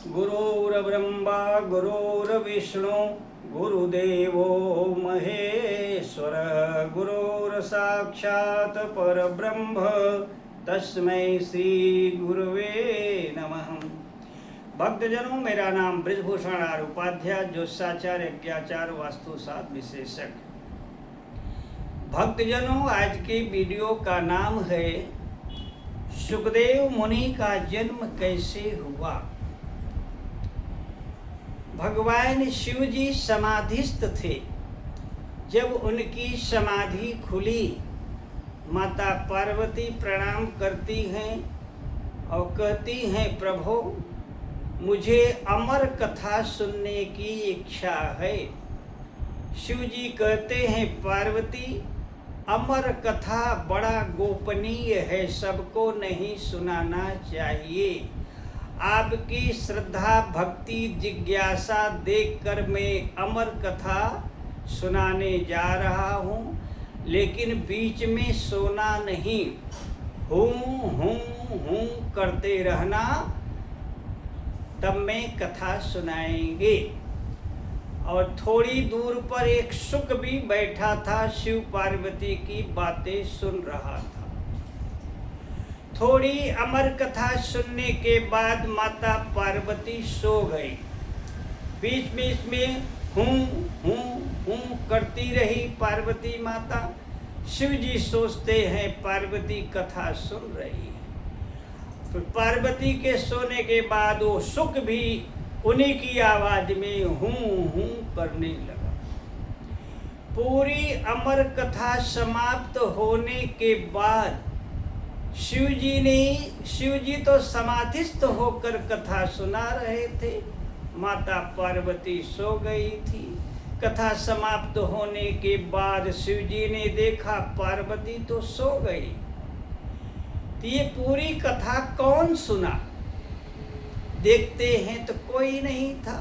गुरुर्ब्रह्मा गुरुर्विष्णु गुरुदेवो महेश्वर गुरुर्साक्षात् परब्रह्म तस्मै श्री गुरुवे नमः। भक्तजनों, मेरा नाम ब्रजभूषण आर उपाध्याय, ज्योतिषाचार्य, यज्ञाचार्य, वास्तुशास्त्र विशेषज्ञ। भक्तजनों, आज के वीडियो का नाम है सुखदेव मुनि का जन्म कैसे हुआ। भगवान शिव जी समाधिस्थ थे। जब उनकी समाधि खुली, माता पार्वती प्रणाम करती हैं और कहती हैं, प्रभु मुझे अमर कथा सुनने की इच्छा है। शिव जी कहते हैं, पार्वती अमर कथा बड़ा गोपनीय है, सबको नहीं सुनाना चाहिए। आपकी श्रद्धा भक्ति जिज्ञासा देखकर मैं अमर कथा सुनाने जा रहा हूँ, लेकिन बीच में सोना नहीं, हूँ करते रहना, तब मैं कथा सुनाएंगे। और थोड़ी दूर पर एक शुक भी बैठा था, शिव पार्वती की बातें सुन रहा था। थोड़ी अमर कथा सुनने के बाद माता पार्वती सो गई। बीच बीच में हूँ करती रही पार्वती माता। शिव जी सोचते हैं पार्वती कथा सुन रही है। तो पार्वती के सोने के बाद वो सुख भी उन्हीं की आवाज में हूँ करने लगा। पूरी अमर कथा समाप्त होने के बाद शिव जी तो समाधिस्थ होकर कथा सुना रहे थे। माता पार्वती सो गई थी। कथा समाप्त होने के बाद शिव जी ने देखा पार्वती तो सो गई, तो ये पूरी कथा कौन सुना। देखते हैं तो कोई नहीं था।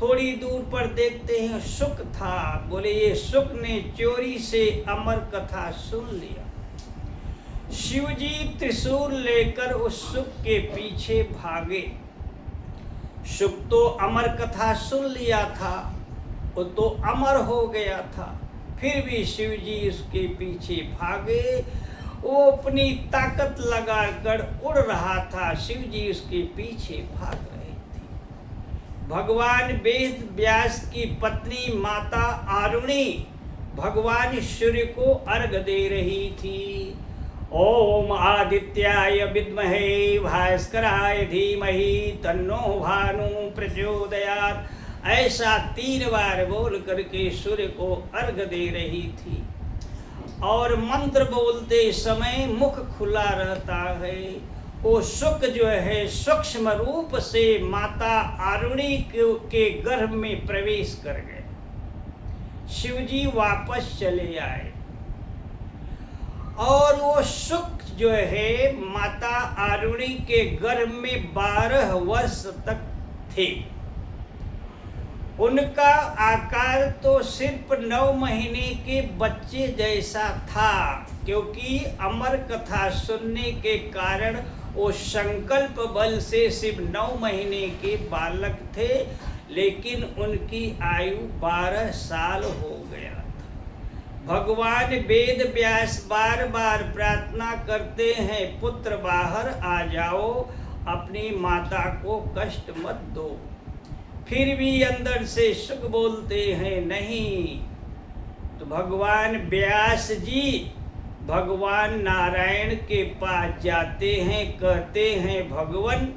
थोड़ी दूर पर देखते हैं शुक था। बोले ये शुक ने चोरी से अमर कथा सुन लिया। शिवजी त्रिशूल लेकर उस शुक के पीछे भागे। शुक तो अमर कथा सुन लिया था, वो तो अमर हो गया था, फिर भी शिवजी उसके पीछे भागे। वो अपनी ताकत लगाकर उड़ रहा था, शिवजी उसके पीछे भाग रहे थे। भगवान वेद व्यास की पत्नी माता आरुणी भगवान सूर्य को अर्घ दे रही थी। ओम आदित्याय विद्महे भास्कराय धीमहि तन्नो भानु प्रचोदयात्, ऐसा 3 बार बोल करके सूर्य को अर्घ दे रही थी। और मंत्र बोलते समय मुख खुला रहता है। वो शुक जो है सूक्ष्म रूप से माता आरुणी के गर्भ में प्रवेश कर गए। शिवजी वापस चले आए और वो शुक जो है माता आरुणी के गर्भ में 12 वर्ष तक थे। उनका आकार तो सिर्फ 9 महीने के बच्चे जैसा था, क्योंकि अमर कथा सुनने के कारण वो संकल्प बल से सिर्फ 9 महीने के बालक थे, लेकिन उनकी आयु 12 साल हो गया था। भगवान वेद व्यास बार बार प्रार्थना करते हैं, पुत्र बाहर आ जाओ, अपनी माता को कष्ट मत दो। फिर भी अंदर से सुख बोलते हैं नहीं। तो भगवान व्यास जी भगवान नारायण के पास जाते हैं, कहते हैं, भगवान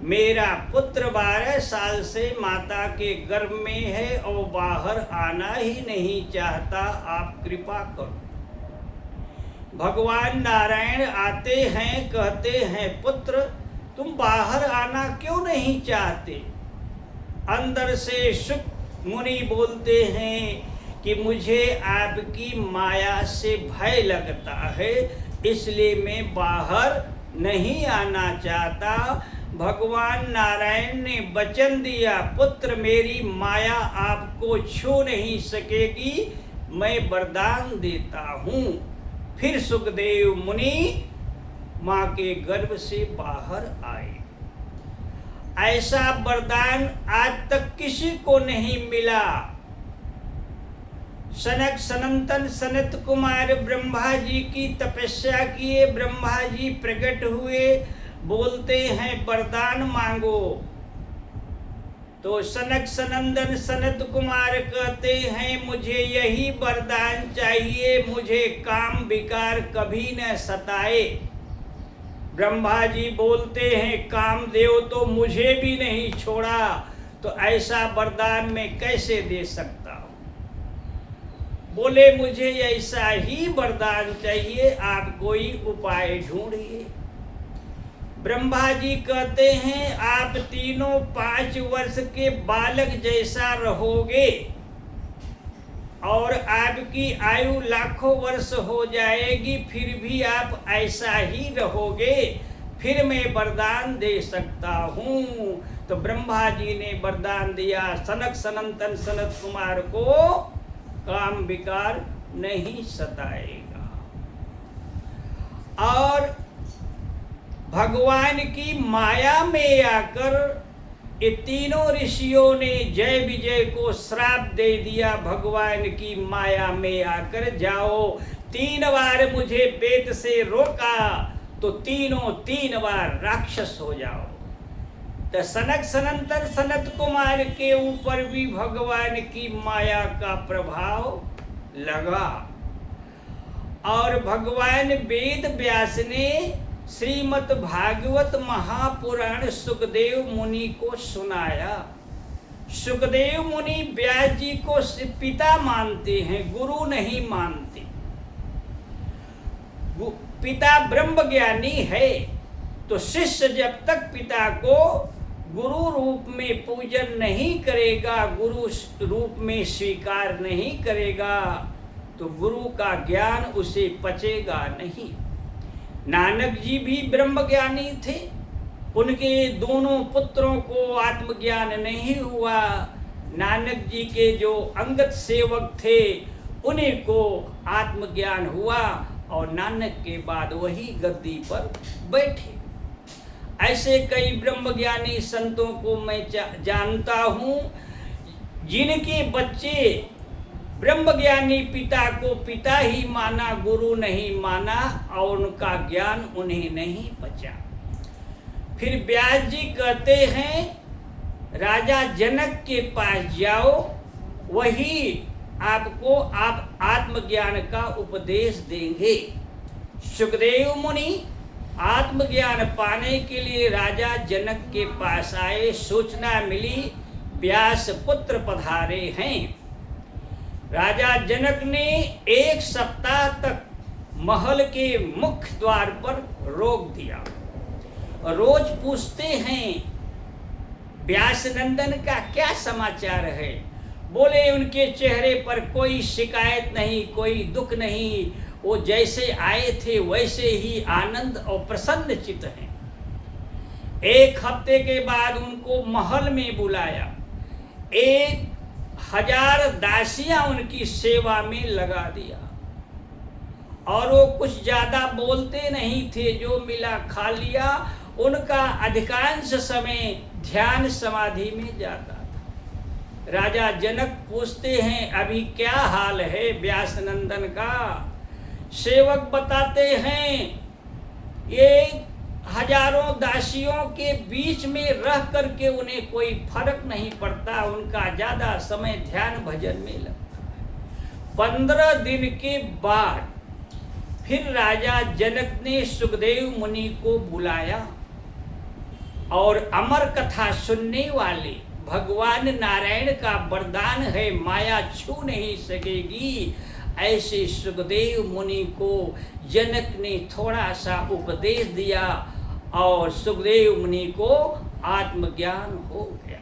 मेरा पुत्र 12 साल से माता के गर्भ में है और बाहर आना ही नहीं चाहता, आप कृपा करो। भगवान नारायण आते हैं, कहते हैं, पुत्र तुम बाहर आना क्यों नहीं चाहते। अंदर से शुक मुनि बोलते हैं कि मुझे आपकी माया से भय लगता है, इसलिए मैं बाहर नहीं आना चाहता। भगवान नारायण ने वचन दिया, पुत्र मेरी माया आपको छू नहीं सकेगी, मैं वरदान देता हूँ। फिर सुखदेव मुनि माँ के गर्भ से बाहर आए। ऐसा वरदान आज तक किसी को नहीं मिला। सनक सनंतन सनत कुमार ब्रह्मा जी की तपस्या किए, ब्रह्मा जी प्रकट हुए, बोलते हैं वरदान मांगो। तो सनक सनंदन सनत कुमार कहते हैं मुझे यही वरदान चाहिए, मुझे काम विकार कभी न सताए। ब्रह्मा जी बोलते हैं कामदेव तो मुझे भी नहीं छोड़ा, तो ऐसा वरदान मैं कैसे दे सकता हूँ। बोले मुझे ऐसा ही वरदान चाहिए, आप कोई उपाय ढूंढिए। ब्रह्मा जी कहते हैं आप तीनों 5 वर्ष के बालक जैसा रहोगे और आपकी आयु लाखों वर्ष हो जाएगी, फिर भी आप ऐसा ही रहोगे, फिर मैं वरदान दे सकता हूँ। तो ब्रह्मा जी ने वरदान दिया, सनक सनंतन सनत कुमार को काम विकार नहीं सताएगा। और भगवान की माया में आकर ये तीनों ऋषियों ने जय विजय को श्राप दे दिया। भगवान की माया में आकर जाओ, 3 बार मुझे पेट से रोका तो तीनों 3 बार राक्षस हो जाओ। तो सनक सनंतर सनत कुमार के ऊपर भी भगवान की माया का प्रभाव लगा और भगवान वेद व्यास ने श्रीमद् भागवत महापुराण सुखदेव मुनि को सुनाया। सुखदेव मुनि व्यास जी को पिता मानते हैं, गुरु नहीं मानते। पिता ब्रह्म ज्ञानी है तो शिष्य जब तक पिता को गुरु रूप में पूजन नहीं करेगा, गुरु रूप में स्वीकार नहीं करेगा, तो गुरु का ज्ञान उसे पचेगा नहीं। नानक जी भी ब्रह्म ज्ञानी थे, उनके दोनों पुत्रों को आत्मज्ञान नहीं हुआ। नानक जी के जो अंगत सेवक थे उन्हीं को आत्मज्ञान हुआ और नानक के बाद वही गद्दी पर बैठे। ऐसे कई ब्रह्मज्ञानी संतों को मैं जानता हूँ जिनके बच्चे ब्रह्मज्ञानी पिता को पिता ही माना, गुरु नहीं माना और उनका ज्ञान उन्हें नहीं पचा। फिर व्यास जी कहते हैं राजा जनक के पास जाओ, वही आपको आप आत्मज्ञान का उपदेश देंगे। सुखदेव मुनि आत्मज्ञान पाने के लिए राजा जनक के पास आए। सूचना मिली व्यास पुत्र पधारे हैं। राजा जनक ने 1 सप्ताह तक महल के मुख्य द्वार पर रोक दिया। रोज पूछते हैं व्यास नंदन का क्या समाचार है। बोले उनके चेहरे पर कोई शिकायत नहीं, कोई दुख नहीं, वो जैसे आए थे वैसे ही आनंद और प्रसन्न चित्त हैं। 1 हफ्ते के बाद उनको महल में बुलाया। 1000 दासियां उनकी सेवा में लगा दिया और वो कुछ ज्यादा बोलते नहीं थे, जो मिला खा लिया। उनका अधिकांश समय ध्यान समाधि में जाता था। राजा जनक पूछते हैं अभी क्या हाल है व्यास नंदन का। सेवक बताते हैं ये हजारों दासियों के बीच में रह करके उन्हें कोई फर्क नहीं पड़ता, उनका ज्यादा समय ध्यान भजन में लगता है। 15 दिन के बाद फिर राजा जनक ने सुखदेव मुनि को बुलाया और अमर कथा सुनने वाले भगवान नारायण का वरदान है माया छू नहीं सकेगी, ऐसे सुखदेव मुनि को जनक ने थोड़ा सा उपदेश दिया और सुखदेव मुनि को आत्मज्ञान हो गया।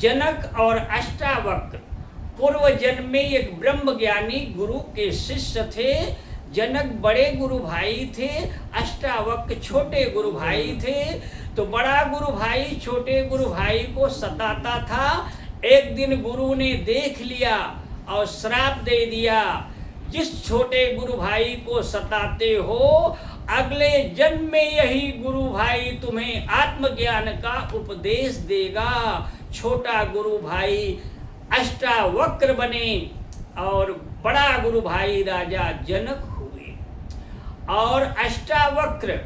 जनक और अष्टावक्र पूर्व जन्म में एक ब्रह्मज्ञानी गुरु के शिष्य थे। जनक बड़े गुरु भाई थे, अष्टावक्र छोटे गुरु भाई थे। तो बड़ा गुरु भाई छोटे गुरु भाई को सताता था। एक दिन गुरु ने देख लिया और श्राप दे दिया, जिस छोटे गुरु भाई को सताते हो अगले जन्म में यही गुरु भाई तुम्हें आत्मज्ञान का उपदेश देगा। छोटा गुरु भाई अष्टावक्र बने और बड़ा गुरु भाई राजा जनक हुए। और अष्टावक्र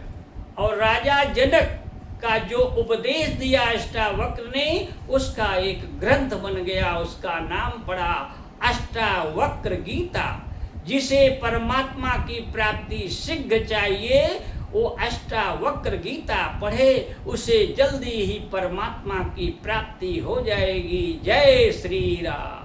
और राजा जनक का जो उपदेश दिया अष्टावक्र ने, उसका एक ग्रंथ बन गया, उसका नाम पड़ा अष्टावक्र गीता। जिसे परमात्मा की प्राप्ति शीघ्र चाहिए वो अष्टावक्र गीता पढ़े, उसे जल्दी ही परमात्मा की प्राप्ति हो जाएगी। जय श्री राम।